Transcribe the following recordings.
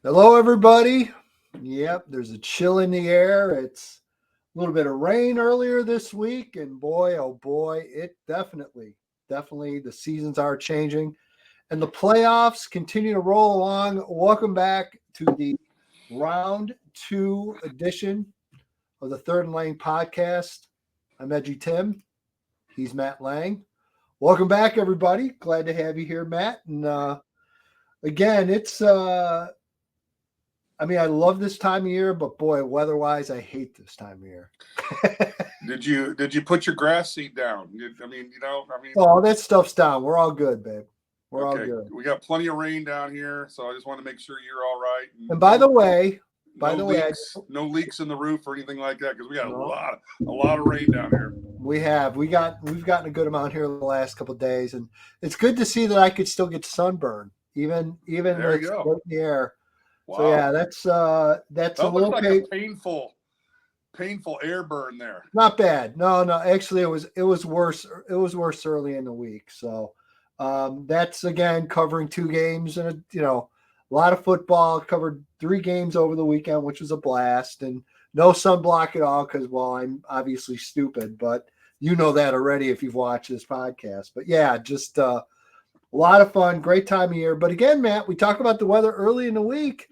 Hello, everybody. Yep, there's a chill in the air. It's a little bit of rain earlier this week, and boy, oh boy, it definitely, the seasons are changing, and the playoffs continue to roll along. Welcome back to the round two edition of the Third and Leng podcast. I'm EDGYTIM. He's Matt Leng. Welcome back, everybody. Glad to have you here, Matt. And again, I love this time of year, but boy, weather-wise, I hate this time of year. Did you put your grass seed down? Oh, that stuff's down. We're all good, babe. We're all good. We got plenty of rain down here, so I just want to make sure you're all right. And by the way, no leaks in the roof or anything like that because we got a lot of rain down here. We've gotten a good amount here the last couple of days, and it's good to see that I could still get sunburn, even there you go. In the air. Wow. So yeah, that's a little like a painful air burn there. Not bad. No. Actually, it was worse. It was worse early in the week. So that's again covering two games and a lot of football. Covered 3 games over the weekend, which was a blast, and no sunblock at all because I'm obviously stupid. But you know that already if you've watched this podcast. But yeah, just a lot of fun, great time of year. But again, Matt, we talk about the weather early in the week.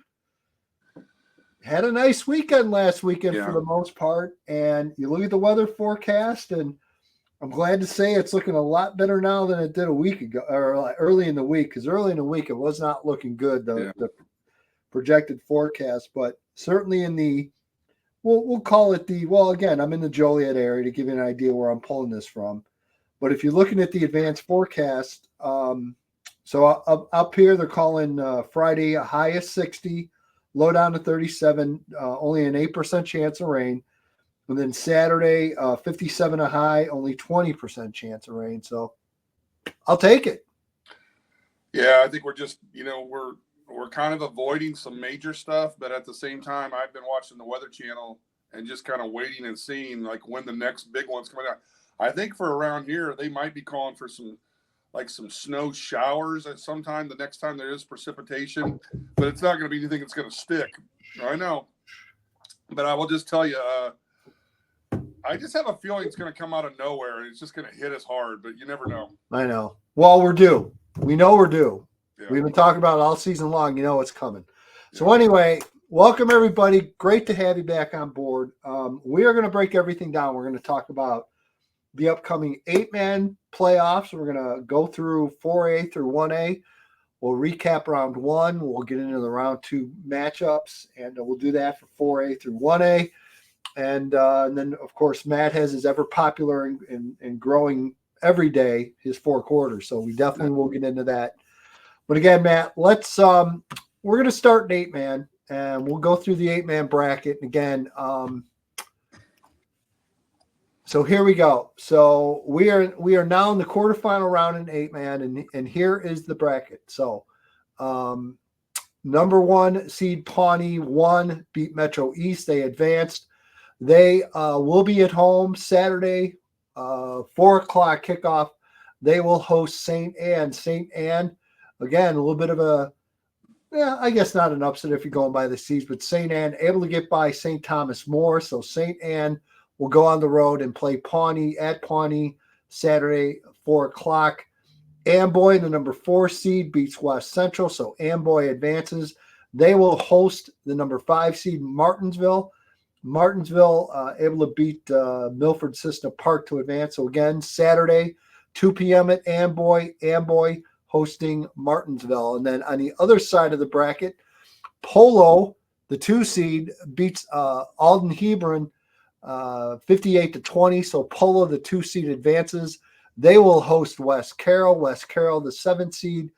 Had a nice weekend last weekend for the most part. And you look at the weather forecast, and I'm glad to say it's looking a lot better now than it did a week ago or early in the week, because early in the week it was not looking good, the projected forecast. But certainly in the, we'll call it again, I'm in the Joliet area to give you an idea where I'm pulling this from. But if you're looking at the advanced forecast, so up here they're calling Friday a high of 60, low down to 37, only an 8% chance of rain. And then Saturday, 57 a high, only 20% chance of rain. So I'll take it. Yeah, I think we're just, we're kind of avoiding some major stuff, but at the same time, I've been watching the Weather Channel and just kind of waiting and seeing like when the next big one's coming out. I think for around here, they might be calling for some snow showers at some time the next time there is precipitation, but it's not going to be anything that's going to stick. I know. But I will just tell you, I just have a feeling it's going to come out of nowhere and it's just going to hit us hard, but you never know. I know. Well, we're due. We know we're due. Yeah. We've been talking about it all season long. You know it's coming. So anyway, welcome everybody. Great to have you back on board. We are going to break everything down. We're going to talk about the upcoming 8-man playoffs. We're going to go through 4A through 1A. We'll recap round 1. We'll get into the round 2 matchups, and we'll do that for 4A through 1A. And then, of course, Matt has his ever popular and growing every day, his 4 quarters. So we definitely will get into that. But again, Matt, let's we're going to start an 8-man, and we'll go through the 8-man bracket. And again, so here we go. So we are now in the quarterfinal round in 8-man, and here is the bracket. So number 1 seed Pawnee 1 beat Metro East. They advanced. They will be at home Saturday, 4:00 kickoff. They will host St. Anne. St. Anne, again, a little bit of I guess not an upset if you're going by the seeds, but St. Anne able to get by St. Thomas more. So St. Anne will go on the road and play Pawnee at Pawnee Saturday, 4:00. Amboy, the number 4 seed, beats West Central, so Amboy advances. They will host the number 5 seed Martinsville. Martinsville able to beat Milford Cissna Park to advance. So again, Saturday, 2 p.m. at Amboy. Amboy hosting Martinsville. And then on the other side of the bracket, Polo, the 2 seed, beats Alden Hebron 58-20. So Polo, the 2 seed, advances. They will host West Carroll. West Carroll, the 7 seed,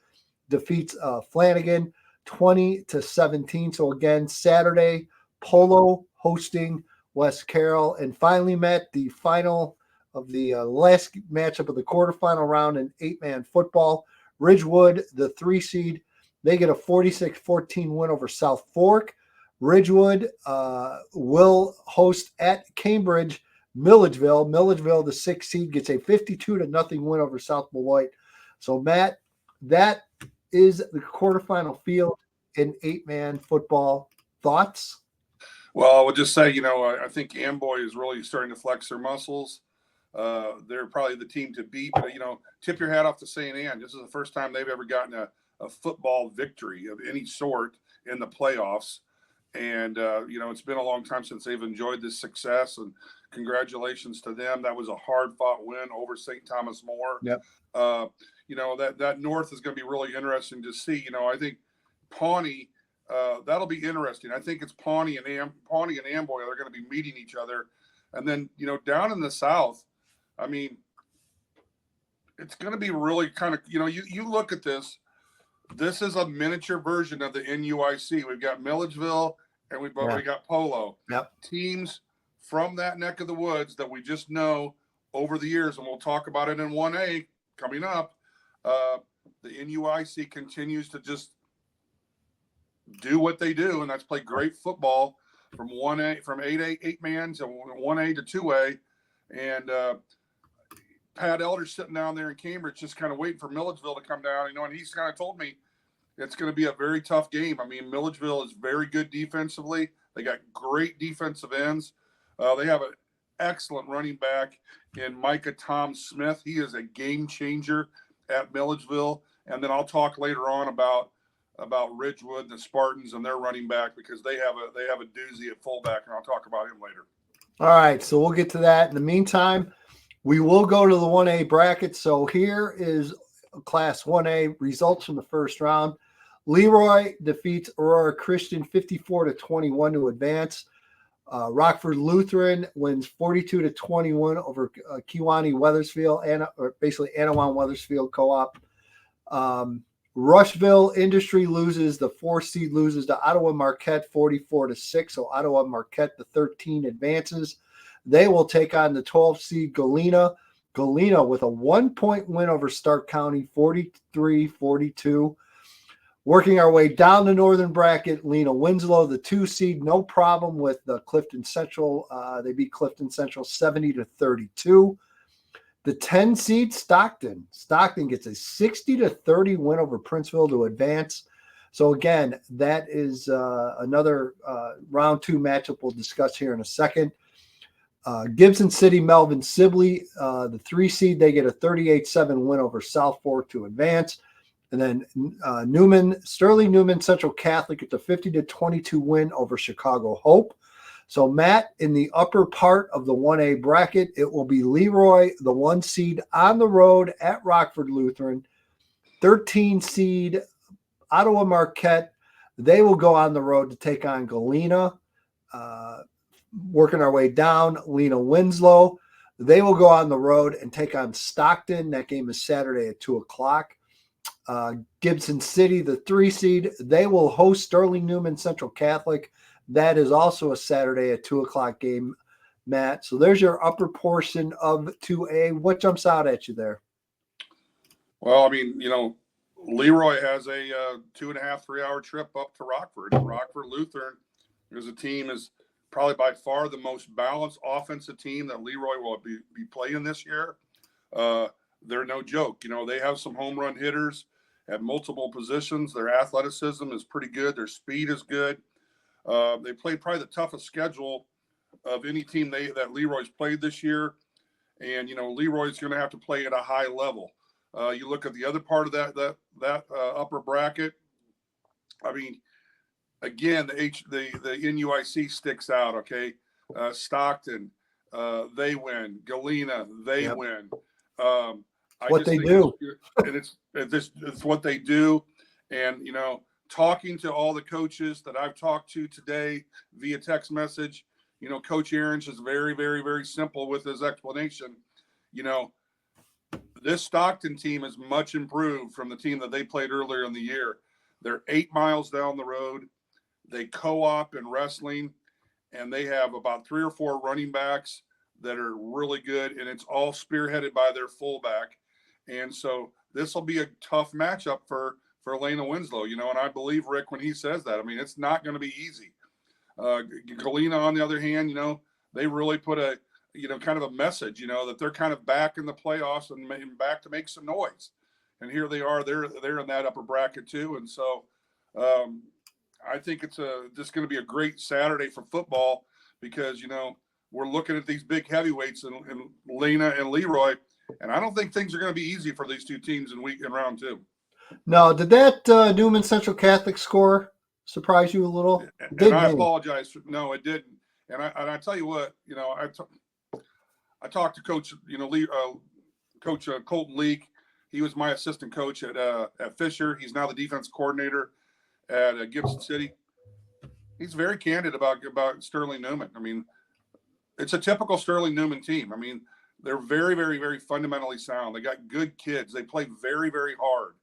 defeats Flanagan 20-17. So again, Saturday, Polo hosting West Carroll. And finally met the final of the last matchup of the quarterfinal round in 8-man football. Ridgewood, the 3 seed, they get a 46-14 win over South Fork. Ridgewood will host at Cambridge Milledgeville. Milledgeville, the 6th seed, gets a 52-0 win over South Beloit. So, Matt, that is the quarterfinal field in 8-man football. Thoughts? Well, I would just say, I think Amboy is really starting to flex their muscles. They're probably the team to beat, but tip your hat off to St. Anne. This is the first time they've ever gotten a football victory of any sort in the playoffs. And, it's been a long time since they've enjoyed this success, and congratulations to them. That was a hard-fought win over St. Thomas More. Yep. That North is going to be really interesting to see. I think Pawnee, that'll be interesting. I think it's Pawnee and Amboy are going to be meeting each other. And then, down in the South, I mean, it's going to be really kind of, you look at this. This is a miniature version of the NUIC. We've got Milledgeville and we got Polo. Yep. Teams from that neck of the woods that we just know over the years, and we'll talk about it in 1A coming up. The NUIC continues to just do what they do, and that's play great football from 1A, from 8-man to 1A to 2A. And Pat Elder's sitting down there in Cambridge just kind of waiting for Milledgeville to come down, and he's kind of told me it's going to be a very tough game. I mean, Milledgeville is very good defensively. They got great defensive ends. They have an excellent running back in Micah Tom Smith. He is a game changer at Milledgeville. And then I'll talk later on about Ridgewood and the Spartans and their running back, because they have a doozy at fullback, and I'll talk about him later. All right, so we'll get to that. In the meantime, we will go to the 1A bracket. So here is Class 1A results from the first round. Leroy defeats Aurora Christian 54-21 to advance. Rockford Lutheran wins 42-21 over Kewanee Wethersfield, basically Anawan Wethersfield Co-op. Rushville Industry loses. The 4 seed loses to Ottawa Marquette 44-6. So Ottawa Marquette, the 13 advances. They will take on the 12 seed Galena. Galena with a 1-point win over Stark County, 43-42. Working our way down the northern bracket, Lena Winslow, the 2 seed, no problem with the Clifton Central. They beat Clifton Central 70-32. The 10 seed Stockton. Stockton gets a 60-30 win over Princeville to advance. So again, that is another round 2 matchup we'll discuss here in a second. Gibson City, Melvin Sibley, the 3 seed, they get a 38-7 win over South Fork to advance. And then Sterling Newman Central Catholic gets a 50-22 win over Chicago Hope. So, Matt, in the upper part of the 1A bracket, it will be Leroy, the 1 seed, on the road at Rockford Lutheran. 13 seed Ottawa Marquette, they will go on the road to take on Galena. Working our way down, Lena Winslow, they will go on the road and take on Stockton. That game is Saturday at 2 o'clock. Gibson City, the 3 seed, they will host Sterling Newman Central Catholic. That is also a Saturday at 2 o'clock game, Matt. So there's your upper portion of 2A. What jumps out at you there? Well, I mean, Leroy has a 2.5, 3-hour trip up to Rockford. Rockford Lutheran is a team is probably by far the most balanced offensive team that Leroy will be playing this year. They're no joke. They have some home run hitters at multiple positions. Their athleticism is pretty good. Their speed is good. They played probably the toughest schedule of any team that Leroy's played this year. And, Leroy's going to have to play at a high level. You look at the other part of that upper bracket. I mean, again, the NUIC sticks out, okay? Stockton, they win. Galena, they win. What they do. It's what they do. And, talking to all the coaches that I've talked to today via text message, Coach Aaron's is very, very, very simple with his explanation. This Stockton team is much improved from the team that they played earlier in the year. They're 8 miles down the road. They co-op in wrestling, and they have about 3 or 4 running backs that are really good, and it's all spearheaded by their fullback. And so this will be a tough matchup for Elena Winslow, and I believe Rick when he says that. I mean, it's not going to be easy. Galena, on the other hand, they really put a, kind of a message, that they're kind of back in the playoffs and back to make some noise. And here they are, they're in that upper bracket too. And so I think it's just going to be a great Saturday for football because, we're looking at these big heavyweights in Lena and Leroy, and I don't think things are going to be easy for these two teams in round two. No, did that Newman Central Catholic score surprise you a little? And I apologize. No, it didn't. And I tell you what, I talked to Coach, Coach Colton Leak. He was my assistant coach at Fisher. He's now the defense coordinator at Gibson City. He's very candid about Sterling Newman. I mean, it's a typical Sterling Newman team. I mean, they're very, very, very fundamentally sound. They got good kids. They play very, very hard.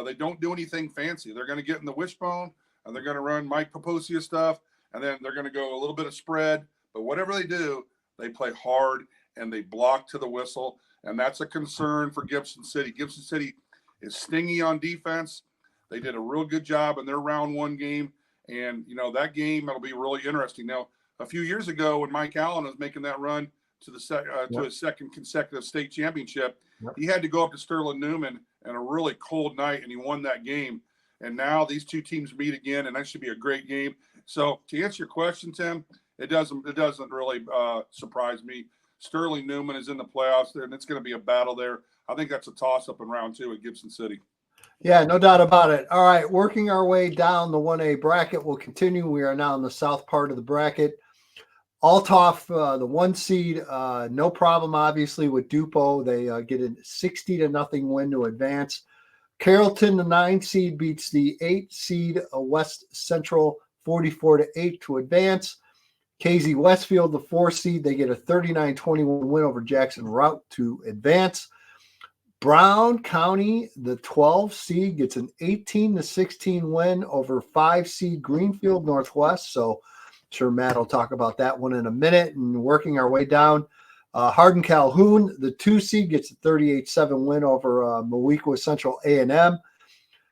They don't do anything fancy. They're going to get in the wishbone, and they're going to run Mike Paposia stuff, and then they're going to go a little bit of spread. But whatever they do, they play hard, and they block to the whistle, and that's a concern for Gibson City. Gibson City is stingy on defense. They did a real good job in their round one game, and, that game, it'll be really interesting. Now, a few years ago when Mike Allen was making that run to to his second consecutive state championship, he had to go up to Sterling Newman in a really cold night, and he won that game. And now these two teams meet again, and that should be a great game. So to answer your question, Tim, it doesn't really surprise me. Sterling Newman is in the playoffs there, and it's going to be a battle there. I think that's a toss-up in round two at Gibson City. Yeah, no doubt about it. All right, working our way down the 1A bracket will continue. We are now in the south part of the bracket. Althoff, the 1 seed, no problem, obviously, with Dupo. They get a 60-0 win to advance. Carrollton, the 9 seed, beats the 8 seed West Central 44-8 to advance. KZ Westfield, the 4 seed, they get a 39-21 win over Jackson Route to advance. Brown County, the 12 seed, gets an 18-16 win over 5 seed Greenfield Northwest. So sure Matt will talk about that one in a minute. And working our way down, Hardin Calhoun, the 2 seed, gets a 38-7 win over Moweaqua Central A&M.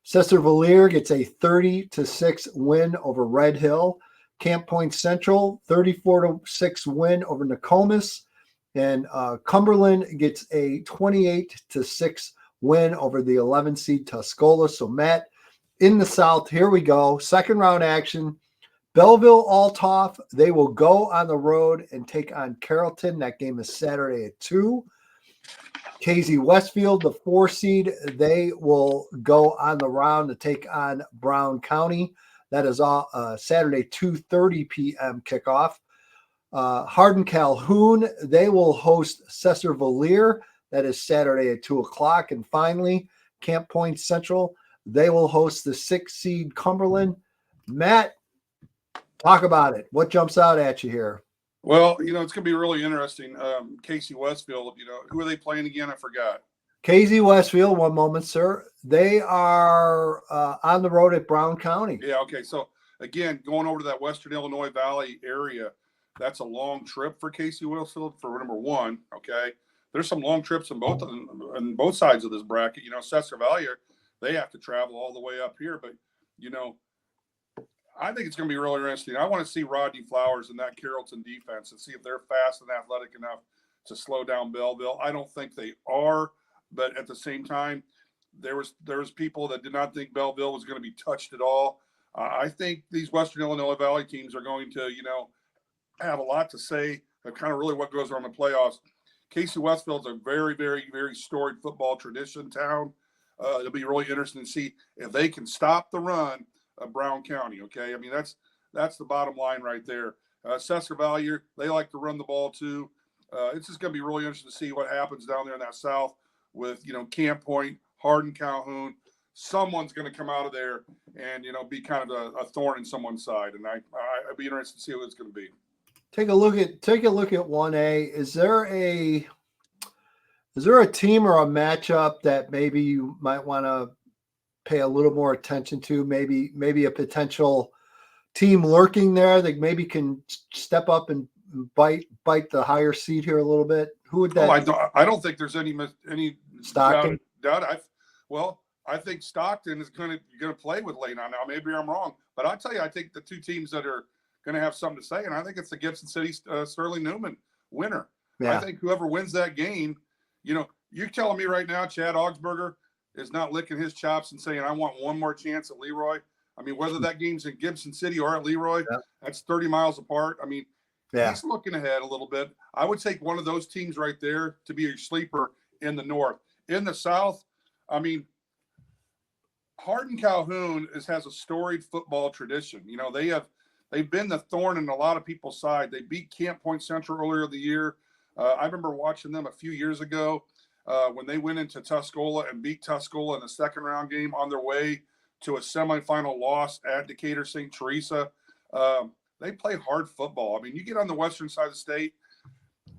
Cesar Valier gets a 30-6 win over Red Hill. Camp Point Central, 34-6 win over Nokomis. And Cumberland gets a 28-6 win over the 11 seed Tuscola. So Matt, in the South, here we go. Second round action. Belleville Althoff, they will go on the road and take on Carrollton. That game is Saturday at 2. KZ Westfield, the 4 seed, they will go on the round to take on Brown County. That is Saturday, 2:30 p.m. kickoff. Hardin Calhoun, they will host Cesar Valier. That is Saturday at 2 o'clock. And finally, Camp Point Central, they will host the 6 seed Cumberland. Matt, talk about it. What jumps out at you here? Well, it's going to be really interesting. Casey Westfield, who are they playing again? I forgot. KZ Westfield, one moment, sir. They are on the road at Brown County. Yeah, okay. So, again, going over to that Western Illinois Valley area, that's a long trip for Casey Westfield for number one, okay? There's some long trips on both sides of this bracket. Cesar Valley, they have to travel all the way up here. But, I think it's going to be really interesting. I want to see Rodney Flowers and that Carrollton defense and see if they're fast and athletic enough to slow down Belleville. I don't think they are. But at the same time, there was people that did not think Belleville was going to be touched at all. I think these Western Illinois Valley teams are going to, have a lot to say of kind of really what goes on in the playoffs. Casey Westfield's a very, very, very storied football tradition town. It'll be really interesting to see if they can stop the run of Brown County. Okay, I mean that's the bottom line right there. Cesar Valley, they like to run the ball too. It's just going to be really interesting to see what happens down there in that South with Camp Point, Hardin Calhoun. Someone's going to come out of there and be kind of a thorn in someone's side, and I'd be interested to see what it's going to be. Take a look at 1A. Is there a team or a matchup that maybe you might want to pay a little more attention to? Maybe a potential team lurking there that maybe can step up and bite the higher seed here a little bit. Who would that? I don't think there's any Stockton. doubt. I think Stockton is going to play with Lane on now. Maybe I'm wrong, but I'll tell you, I think the two teams that are going to have something to say, and I think it's the Gibson City Sterling Newman winner. Yeah. I think whoever wins that game, you're telling me right now Chad Augsburger is not licking his chops and saying, I want one more chance at Leroy. I mean, whether that game's in Gibson City or at Leroy, Yeah. that's 30 miles apart. I mean, Yeah. he's looking ahead a little bit. I would take one of those teams right there to be a sleeper in the North. In the South, I mean, Hardin Calhoun has a storied football tradition. You know, they've been the thorn in a lot of people's side. They beat Camp Point Central earlier the year. I remember watching them a few years ago when they went into Tuscola and beat Tuscola in the second round game on their way to a semifinal loss at Decatur St. Teresa. They play hard football. I mean, you get on the western side of the state,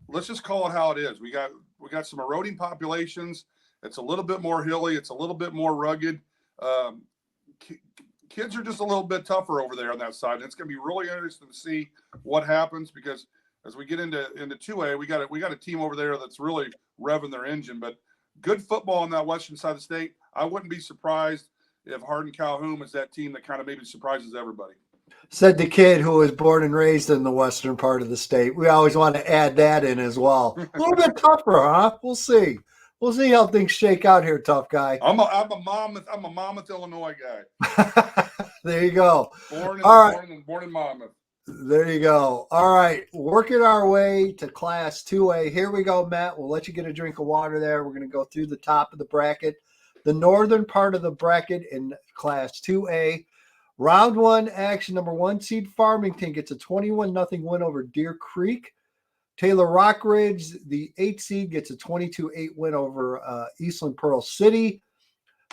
let's just call it how it is. We got some eroding populations. It's a little bit more hilly. It's a little bit more rugged. Kids are just a little bit tougher over there on that side. And it's going to be really interesting to see what happens, because as we get into 2A, we got a team over there that's really revving their engine. But good football on that western side of the state. I wouldn't be surprised if Hardin Calhoun is that team that kind of maybe surprises everybody. Said the kid who was born and raised in the western part of the state. We always want to add that in as well. A little bit tougher, huh? We'll see. We'll see how things shake out here, tough guy. I'm a Monmouth, Illinois guy. There you go. Born in Monmouth. There you go. All right. Working our way to Class 2A. Here we go, Matt. We'll let you get a drink of water there. We're going to go through the top of the bracket. The northern part of the bracket in Class 2A. Round 1 action. Number 1 seed Farmington gets a 21-0 win over Deer Creek. Taylor Rockridge, the 8 seed, gets a 22-8 win over Eastland Pearl City.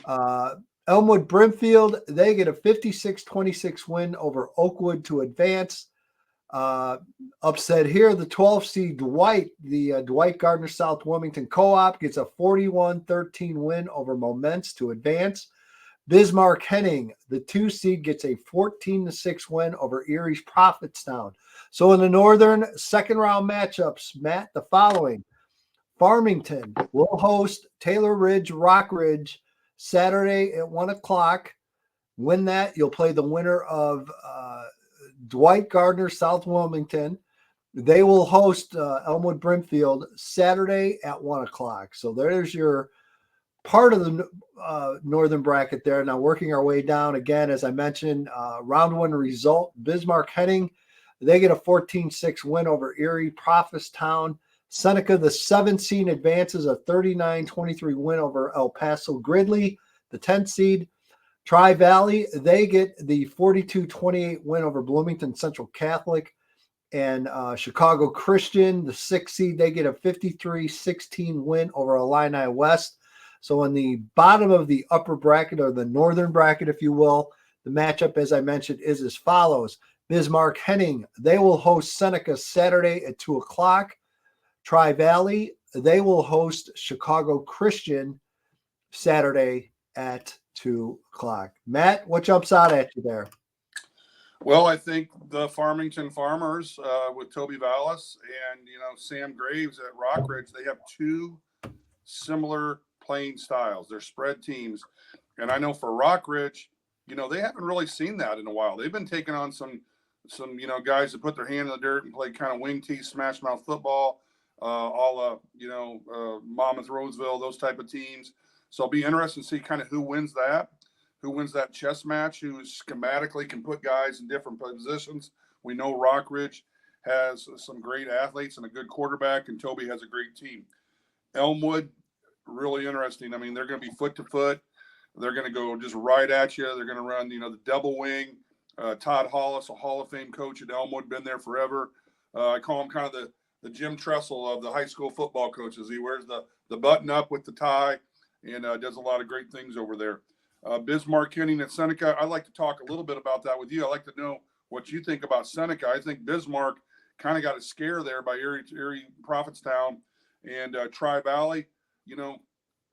Elmwood Brimfield, they get a 56-26 win over Oakwood to advance. Upset here, the 12 seed Dwight, the Dwight Gardner South Wilmington Co-op, gets a 41-13 win over Moments to advance. Bismarck Henning, the 2 seed, gets a 14-6 win over Erie's Prophetstown. So in the northern second round matchups, Matt, the following. Farmington will host Taylor Ridge Rockridge Saturday at 1 o'clock. Win that, you'll play the winner of Dwight Gardner South Wilmington. They will host Elmwood Brimfield Saturday at 1 o'clock. So there's your part of the northern bracket there. Now working our way down again, as I mentioned, round 1 result, Bismarck Henning, they get a 14-6 win over Erie Prophetstown. Seneca, the 7 seed, advances a 39-23 win over El Paso Gridley, the 10 seed. Tri-Valley, they get the 42-28 win over Bloomington Central Catholic. And Chicago Christian, the 6 seed, they get a 53-16 win over Illini West. So in the bottom of the upper bracket, or the northern bracket, if you will, the matchup, as I mentioned, is as follows. Bismarck Henning, they will host Seneca Saturday at 2 o'clock. Tri-Valley, they will host Chicago Christian Saturday at 2 o'clock. Matt, what jumps out at you there? Well, I think the Farmington Farmers with Toby Vallis and, Sam Graves at Rockridge, they have 2 similar playing styles. They're spread teams. And I know for Rockridge, they haven't really seen that in a while. They've been taking on some guys that put their hand in the dirt and play kind of wing tee, smash mouth football, Monmouth, Roseville, those type of teams. So it'll be interesting to see kind of who wins that chess match, who schematically can put guys in different positions. We know Rockridge has some great athletes and a good quarterback, and Toby has a great team. Elmwood, really interesting. I mean, they're going to be foot to foot. They're going to go just right at you. They're going to run, the double wing. Todd Hollis, a Hall of Fame coach at Elmwood, been there forever. I call him kind of the Jim Tressel of the high school football coaches. He wears the button up with the tie and does a lot of great things over there. Bismarck Henning at Seneca, I'd like to talk a little bit about that with you. I'd like to know what you think about Seneca. I think Bismarck kind of got a scare there by Erie Prophetstown and Tri-Valley.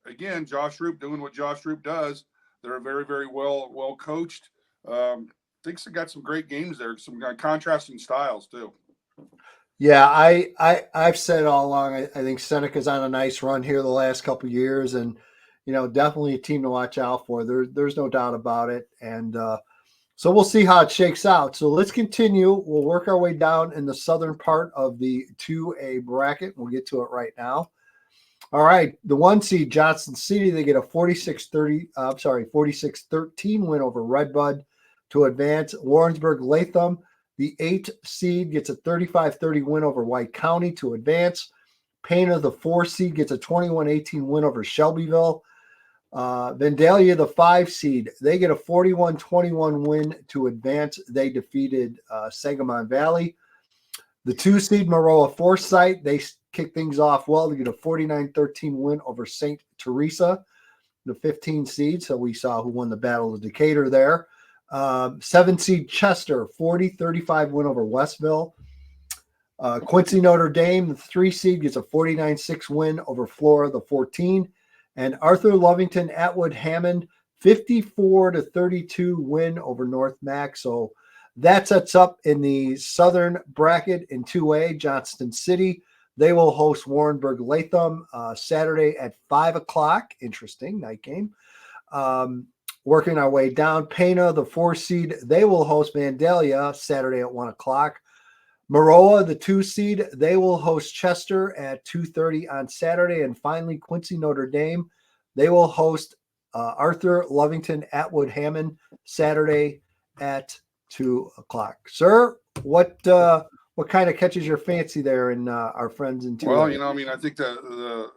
Again, Josh Roop doing what Josh Roop does. They're very, very well coached. I think they got some great games there, some contrasting styles too. Yeah, I've said all along, I think Seneca's on a nice run here the last couple of years, and definitely a team to watch out for. There's no doubt about it, and so we'll see how it shakes out. So let's continue. We'll work our way down in the southern part of the 2A bracket. We'll get to it right now. All right, the 1 seed Johnson City, they get a 46-13 win over Redbud to advance. Warrensburg Latham, the 8 seed, gets a 35-30 win over White County to advance. Pana, the 4 seed, gets a 21-18 win over Shelbyville. Vandalia, the 5 seed, they get a 41-21 win to advance. They defeated Sangamon Valley. The 2 seed, Maroa Forsyth, they kick things off well to get a 49-13 win over St. Teresa, the 15 seed. So we saw who won the Battle of Decatur there. 7 seed Chester, 40-35 win over Westville. Quincy Notre Dame, the 3 seed, gets a 49-6 win over Flora, the 14. And Arthur Lovington Atwood Hammond, 54-32 win over North Mac. So that sets up in the southern bracket in 2A, Johnston City. They will host Warrenburg Latham Saturday at 5 o'clock. Interesting night game. Working our way down, Pana, the 4 seed, they will host Vandalia Saturday at 1 o'clock. Maroa, the 2 seed, they will host Chester at 2:30 on Saturday. And finally, Quincy Notre Dame, they will host Arthur Lovington Atwood Hammond Saturday at 2 o'clock. Sir, what kind of catches your fancy there in our friends in 2A? Well, I mean, I think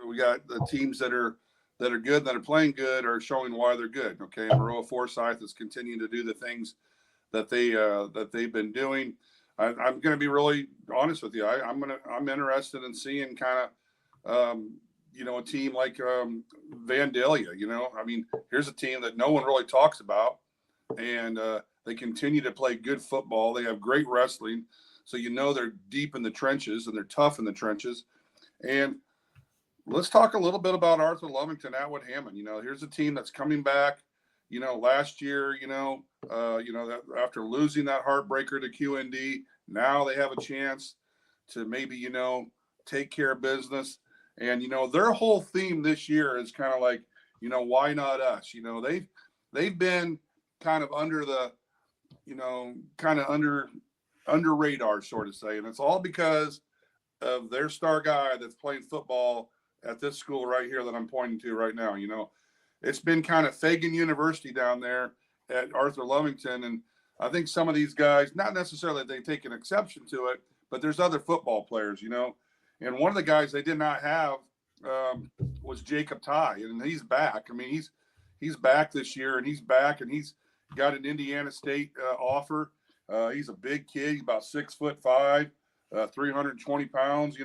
we got the teams that are good, that are playing good, are showing why they're good. Okay, Maroa Forsyth is continuing to do the things that they've been doing. I'm going to be really honest with you. I'm interested in seeing kind of a team like Vandalia. I mean, here's a team that no one really talks about, and they continue to play good football. They have great wrestling, so they're deep in the trenches and they're tough in the trenches. And let's talk a little bit about Arthur Lovington Atwood Hammond. Here's a team that's coming back. Last year, that after losing that heartbreaker to QND, now they have a chance to maybe, take care of business. And, their whole theme this year is kind of like, why not us? They've been kind of under the, under radar, sort of say. And it's all because of their star guy that's playing football at this school right here that I'm pointing to right now. It's been kind of Fagan University down there at Arthur Lovington. And I think some of these guys, not necessarily they take an exception to it, but there's other football players, And one of the guys they did not have was Jacob Ty, and he's back. I mean, he's back this year, and he's got an Indiana State offer. He's a big kid. He's about 6'5", 320 pounds,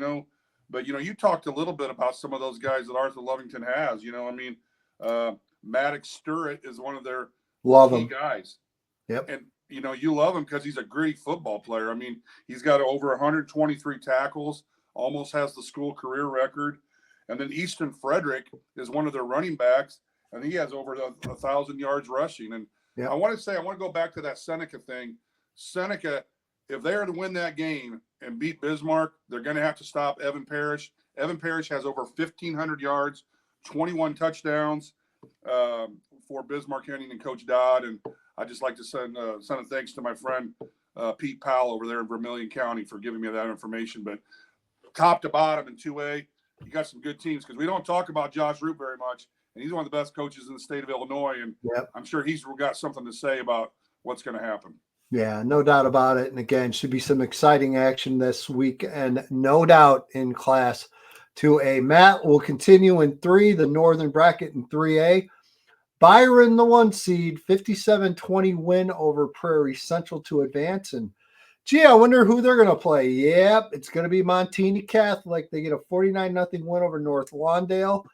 But, you talked a little bit about some of those guys that Arthur Lovington has, Maddox Sturrett is one of their key guys. Yep. And, you love him because he's a great football player. I mean, he's got over 123 tackles, almost has the school career record. And then Easton Frederick is one of their running backs, and he has over 1,000 yards rushing. And yep. I want to go back to that Seneca thing. Seneca, if they are to win that game and beat Bismarck, they're going to have to stop Evan Parrish. Evan Parrish has over 1,500 yards, 21 touchdowns for Bismarck Henning and Coach Dodd. And I just like to send a thanks to my friend Pete Powell over there in Vermilion County for giving me that information. But top to bottom in 2A, you got some good teams, because we don't talk about Josh Root very much, and he's one of the best coaches in the state of Illinois, and yep. I'm sure he's got something to say about what's going to happen. Yeah, no doubt about it. And again, should be some exciting action this week, and no doubt in Class 2A. Matt will continue in 3, the northern bracket in 3A. Byron, the 1 seed, 57-20 win over Prairie Central to advance. And gee, I wonder who they're going to play. Yep, it's going to be Montini Catholic. They get a 49-0 win over North Lawndale.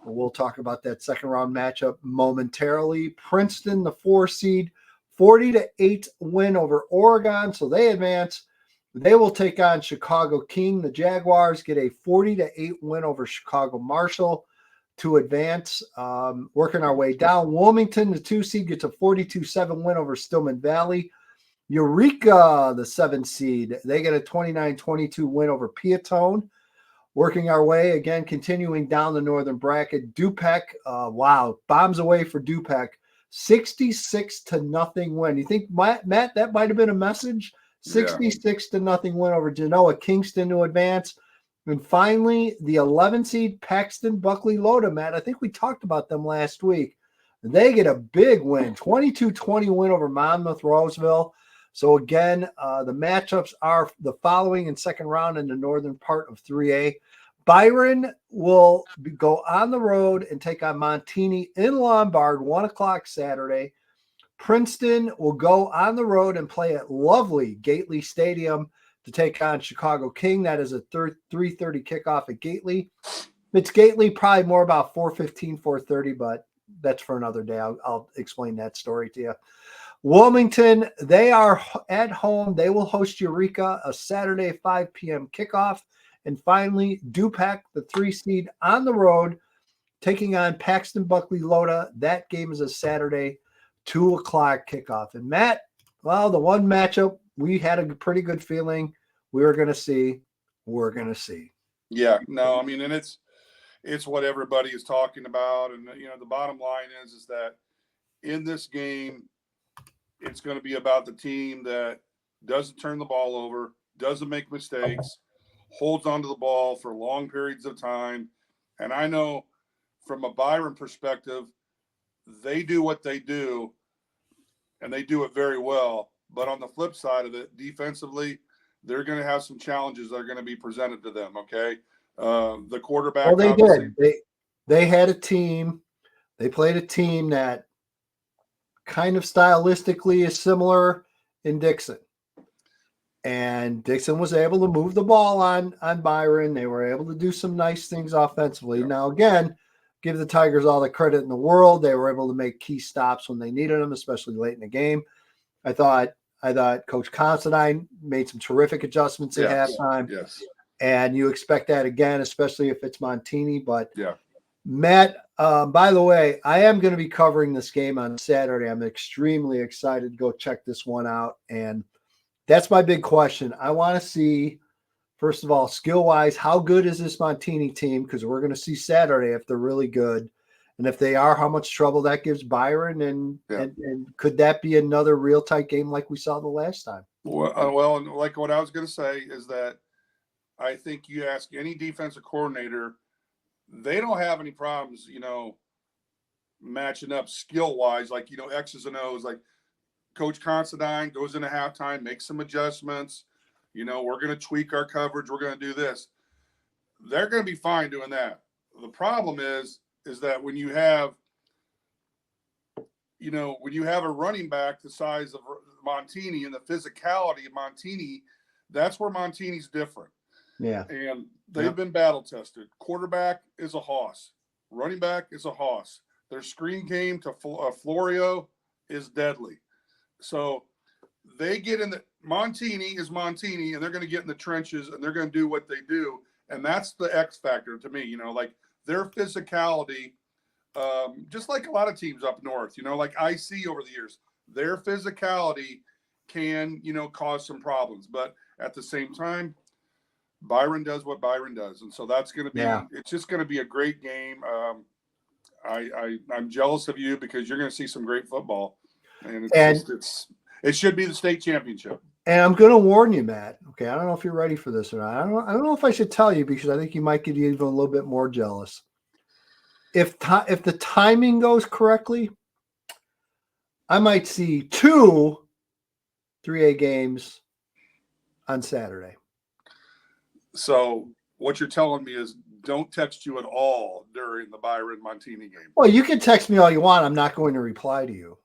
We'll talk about that second round matchup momentarily. Princeton, the 4 seed, 40-8 win over Oregon, so they advance. They will take on Chicago King. The Jaguars get a 40-8 win over Chicago Marshall to advance. Working our way down, Wilmington, the 2 seed, gets a 42-7 win over Stillman Valley. Eureka, the 7 seed, they get a 29-22 win over Peatone. Working our way again, continuing down the northern bracket, Dupec, bombs away for Dupec, 66-0 win. You think, Matt, that might have been a message? 66-0 win over Genoa Kingston to advance. And finally, the 11 seed Paxton Buckley Loda, Matt. I think we talked about them last week. They get a big win, 22-20 win over Monmouth Roseville. So again, the matchups are the following in second round in the northern part of 3A. Byron will go on the road and take on Montini in Lombard, 1 o'clock Saturday. Princeton will go on the road and play at lovely Gately Stadium to take on Chicago King. That is a 3:30 kickoff at Gately. It's Gately, probably more about 4:15, 4:30, but that's for another day. I'll explain that story to you. Wilmington, they are at home. They will host Eureka, a Saturday 5 p.m. kickoff. And finally, Dupac, the 3 seed, on the road, taking on Paxton Buckley Loda. That game is a Saturday 2 o'clock kickoff. And Matt, well, the one matchup we had a pretty good feeling we were going to see. We're going to see. Yeah, no, I mean, and it's what everybody is talking about. And, the bottom line is that in this game, it's going to be about the team that doesn't turn the ball over, doesn't make mistakes, holds onto the ball for long periods of time. And I know from a Byron perspective, they do what they do, and they do it very well. But on the flip side of it, defensively, they're going to have some challenges that are going to be presented to them, okay? The quarterback. Well, they did. They had a team. They played a team that kind of stylistically is similar in Dixon. And Dixon was able to move the ball on Byron. They were able to do some nice things offensively. Yeah. Now, again, give the Tigers all the credit in the world. They were able to make key stops when they needed them, especially late in the game. I thought Coach Considine made some terrific adjustments at halftime. Yes. And you expect that again, especially if it's Montini. But Matt, by the way, I am going to be covering this game on Saturday. I'm extremely excited to go check this one out. And that's my big question. I want to see, first of all, skill-wise, how good is this Montini team? Because we're going to see Saturday if they're really good. And if they are, how much trouble that gives Byron. And could that be another real tight game like we saw the last time? Well, like what I was going to say is that I think you ask any defensive coordinator, they don't have any problems, matching up skill-wise, like, X's and O's. Like Coach Considine goes into halftime, makes some adjustments. We're going to tweak our coverage. We're going to do this. They're going to be fine doing that. The problem is that when you have, a running back the size of Montini and the physicality of Montini, that's where Montini's different. Yeah. And they've been battle tested. Quarterback is a hoss. Running back is a hoss. Their screen game to Florio is deadly. So they get in Montini is Montini, and they're going to get in the trenches and they're going to do what they do. And that's the X factor to me, like their physicality, just like a lot of teams up north, like IC over the years, their physicality can, cause some problems. But at the same time, Byron does what Byron does. And so that's going to be, it's just going to be a great game. I'm jealous of you because you're going to see some great football. And it should be the state championship. And I'm going to warn you, Matt. Okay, I don't know if you're ready for this or not. I don't know if I should tell you because I think you might get even a little bit more jealous. If the timing goes correctly, I might see 2 3A games on Saturday. So what you're telling me is don't text you at all during the Byron Montini game. Well, you can text me all you want. I'm not going to reply to you.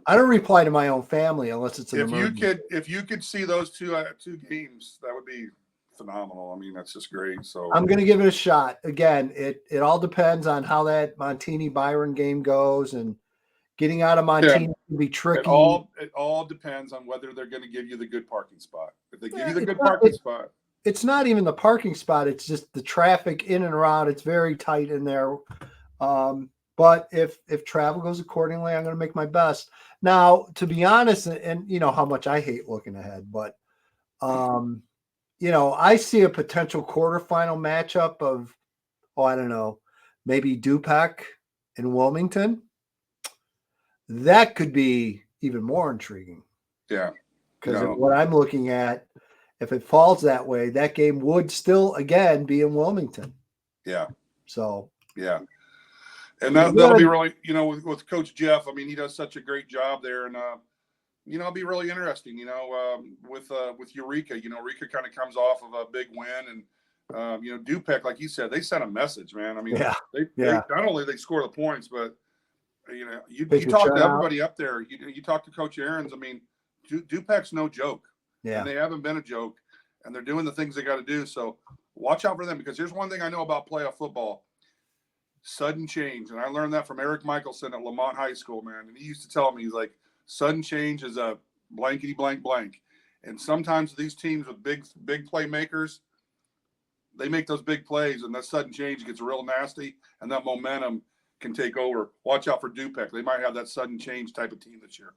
I don't reply to my own family unless it's an emergency. If you could see those two games, that would be phenomenal. I mean, that's just great. So I'm going to give it a shot. Again, it all depends on how that Montini Byron game goes, and getting out of Montini can be tricky. It all depends on whether they're going to give you the good parking spot. If they give you the good parking spot. It's not even the parking spot. It's just the traffic in and around. It's very tight in there. But if travel goes accordingly, I'm going to make my best. Now, to be honest, and you know how much I hate looking ahead, but I see a potential quarterfinal matchup of, I don't know, maybe Dupac and Wilmington. That could be even more intriguing. Yeah. Because what I'm looking at, if it falls that way, that game would still, again, be in Wilmington. Yeah. So. Yeah. And that'll be really, with Coach Jeff. I mean, he does such a great job there, and it'll be really interesting. With Eureka, Eureka kind of comes off of a big win, and Dupec, like you said, they sent a message, man. I mean, they not only they score the points, but you talk to everybody up there. You talk to Coach Aarons. I mean, Dupec's no joke. Yeah, and they haven't been a joke, and they're doing the things they got to do. So watch out for them, because here's one thing I know about playoff football. Sudden change. And I learned that from Eric Michelson at Lamont High School, man. And he used to tell me, he's like, sudden change is a blankety blank blank. And sometimes these teams with big playmakers, they make those big plays, and that sudden change gets real nasty, and that momentum can take over. Watch out for Dupec. They might have that sudden change type of team this year.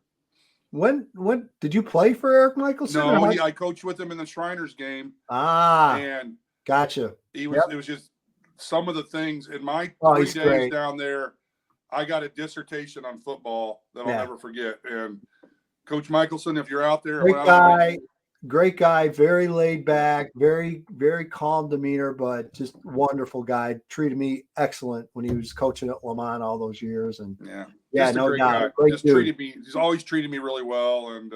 When did you play for Eric Michelson? No, I coached with him in the Shriners game. And gotcha. It was just some of the things in my 3 days great. Down there. I got a dissertation on football that I'll never forget. And Coach Michelson, if you're out there, great guy, very laid back, very, very calm demeanor, but just wonderful guy. Treated me excellent when he was coaching at Lamont all those years. And no doubt. He's always treated me really well, and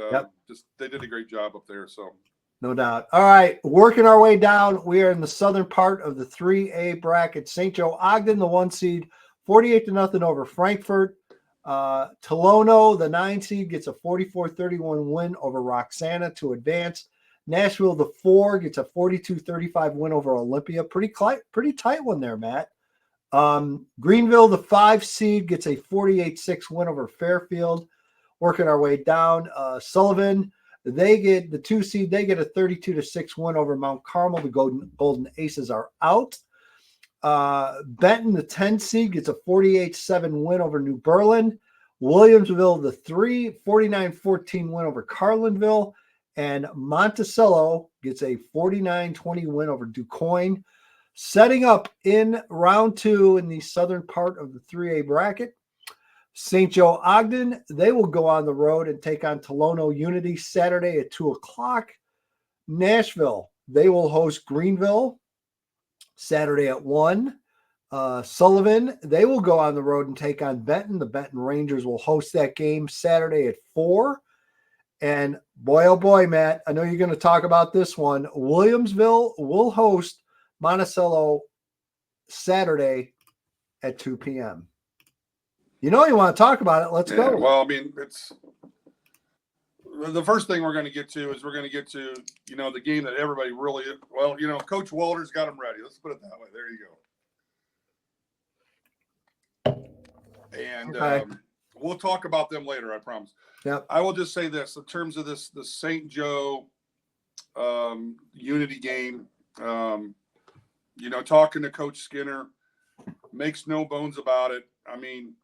they did a great job up there. So. No doubt. All right, working our way down. We are in the southern part of the 3A bracket. St. Joe Ogden, the 1 seed, 48-0 over Frankfurt. Tolono, the 9 seed, gets a 44-31 win over Roxana to advance. Nashville, the 4, gets a 42-35 win over Olympia. Pretty tight one there, Matt. Greenville, the 5 seed, gets a 48-6 win over Fairfield. Working our way down. Sullivan, they get the 2 seed. They get a 32-6 win over Mount Carmel. The Golden Aces are out. Benton, the 10 seed, gets a 48-7 win over New Berlin. Williamsville, the 3, 49-14 win over Carlinville. And Monticello gets a 49-20 win over DuQuoin. Setting up in round 2 in the southern part of the 3A bracket, St. Joe Ogden, they will go on the road and take on Tolono Unity Saturday at 2 o'clock. Nashville, they will host Greenville Saturday at 1. Sullivan, they will go on the road and take on Benton. The Benton Rangers will host that game Saturday at 4. And boy, oh boy, Matt, I know you're going to talk about this one. Williamsville will host Monticello Saturday at 2 p.m. You want to talk about it. Let's go. Well, I mean, it's the first thing we're going to get to the game that everybody really, Coach Walter's got them ready. Let's put it that way. There you go. And we'll talk about them later, I promise. Yep. I will just say this in terms of the St. Joe Unity game, talking to Coach Skinner, makes no bones about it. I mean,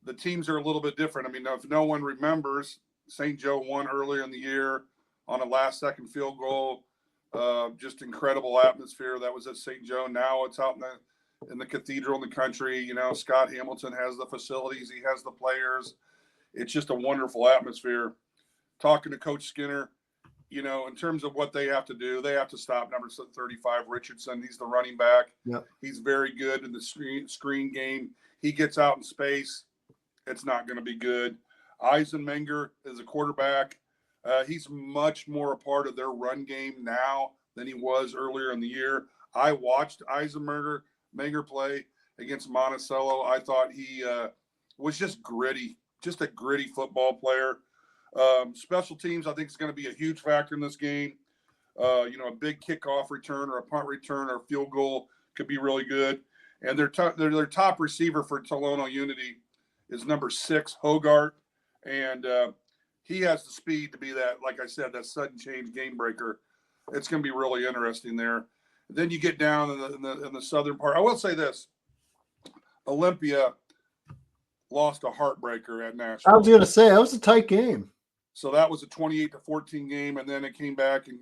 the teams are a little bit different. I mean, if no one remembers, St. Joe won earlier in the year on a last-second field goal. Just incredible atmosphere that was at St. Joe. Now it's out in the cathedral in the country. Scott Hamilton has the facilities. He has the players. It's just a wonderful atmosphere. Talking to Coach Skinner, in terms of what they have to do, they have to stop number 35, Richardson. He's the running back. Yep. He's very good in the screen game. He gets out in space. It's not going to be good. Eisenmenger is a quarterback. He's much more a part of their run game now than he was earlier in the year. I watched Eisenmenger play against Monticello. I thought he was just gritty, just a gritty football player. Special teams, I think, is going to be a huge factor in this game. A big kickoff return or a punt return or field goal could be really good. And their top receiver for Tolono Unity is number 6, Hogart. And he has the speed to be that, like I said, that sudden change game breaker. It's going to be really interesting there. Then you get down in the southern part. I will say this. Olympia lost a heartbreaker at Nashville. I was going to say, that was a tight game. So that was a 28-14 game, and then it came back, and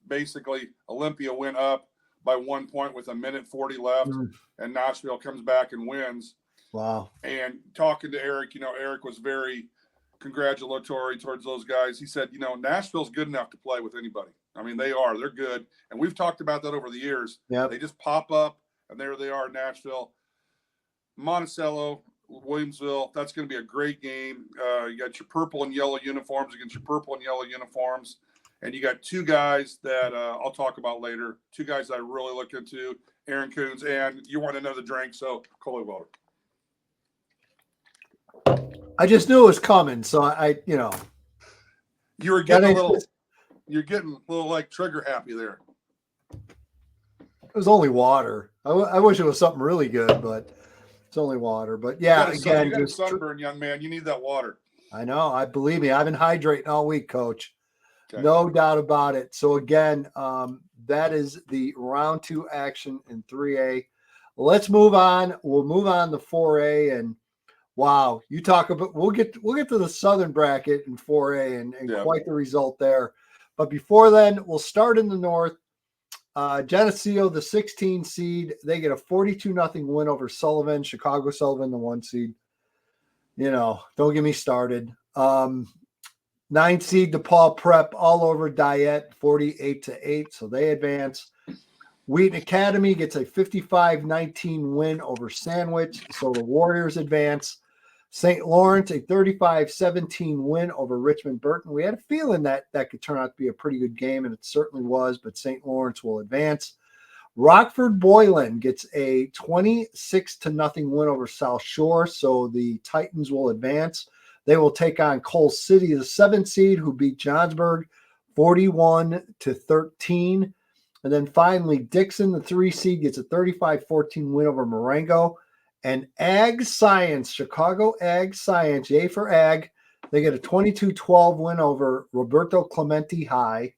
basically Olympia went up by 1 point with 1:40 left, and Nashville comes back and wins. Wow. And talking to Eric, Eric was very congratulatory towards those guys. He said, Nashville's good enough to play with anybody. I mean, they are. They're good. And we've talked about that over the years. Yep. They just pop up, and there they are in Nashville. Monticello, Williamsville. That's going to be a great game. You got your purple and yellow uniforms against your purple and yellow uniforms. And you got two guys that I'll talk about later. Two guys that I really look into, Aaron Coons, and you want another drink, so Cola water. I just knew it was coming, so I you were getting you're getting a little like trigger happy there. It was only water. I wish it was something really good, but it's only water. But yeah, you got a sunburn, young man. You need that water. I know. I believe me. I've been hydrating all week, Coach. Okay. No doubt about it. So again, that is the round 2 action in 3A. Let's move on. We'll move on to 4A, and wow, you talk about. We'll get to the Southern bracket in 4A and quite the result there. But before then, we'll start in the North. Geneseo, the 16 seed, they get a 42-0 win over Sullivan. Chicago Sullivan, the 1 seed. Don't get me started. 9 seed DePaul Prep all over Diet, 48-8, so they advance. Wheaton Academy gets a 55-19 win over Sandwich, so the Warriors advance. St. Lawrence, a 35-17 win over Richmond Burton. We had a feeling that could turn out to be a pretty good game, and it certainly was, but St. Lawrence will advance. Rockford Boylan gets a 26-0 win over South Shore, so the Titans will advance. They will take on Coal City, the 7th seed, who beat Johnsburg 41-13. And then finally, Dixon, the 3 seed, gets a 35-14 win over Marengo. And Ag Science, Chicago Ag Science, yay for Ag, they get a 22-12 win over Roberto Clemente High.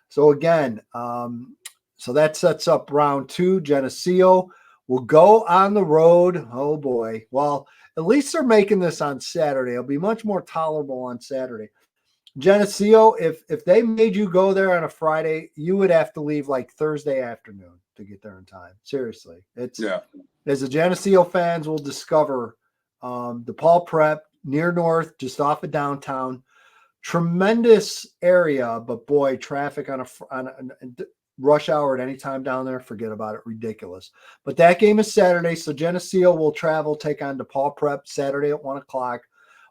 So again, so that sets up round 2. Geneseo will go on the road. Oh boy. Well, at least they're making this on Saturday. It'll be much more tolerable on Saturday. Geneseo, if they made you go there on a Friday, you would have to leave like Thursday afternoon to get there in time. Seriously. As the Geneseo fans will discover, DePaul Prep, near north, just off of downtown. Tremendous area, but boy, traffic on a rush hour at any time down there, forget about it. Ridiculous. But that game is Saturday, so Geneseo will travel, take on DePaul Prep Saturday at 1 o'clock.